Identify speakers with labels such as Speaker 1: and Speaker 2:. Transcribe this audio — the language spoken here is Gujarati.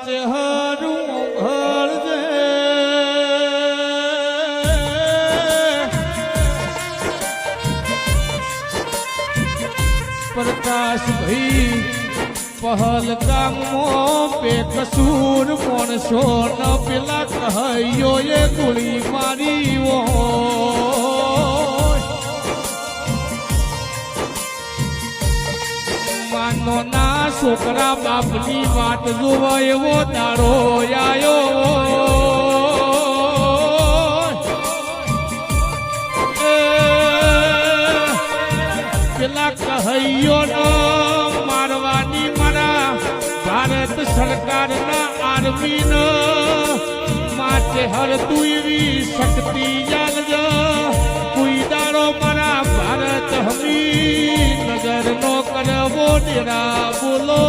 Speaker 1: ચહેરું ભરજે પ્રકાશ ભાઈ પહલગામમાં બેકસૂર માણસો ન પેલા કહ્યો એ ગોળી મારી માનો ના છોકરા બાપની વાત જોવા એવો દાડો આયો પેલા કહ્યો ન મારવાની મારા ભારત સરકારના આર્મી ન માટે હરતું એવી શક્તિ જાગજ કોઈ દાડો મારા ભારત હમી નજર નો કરવો ડેરા બોલો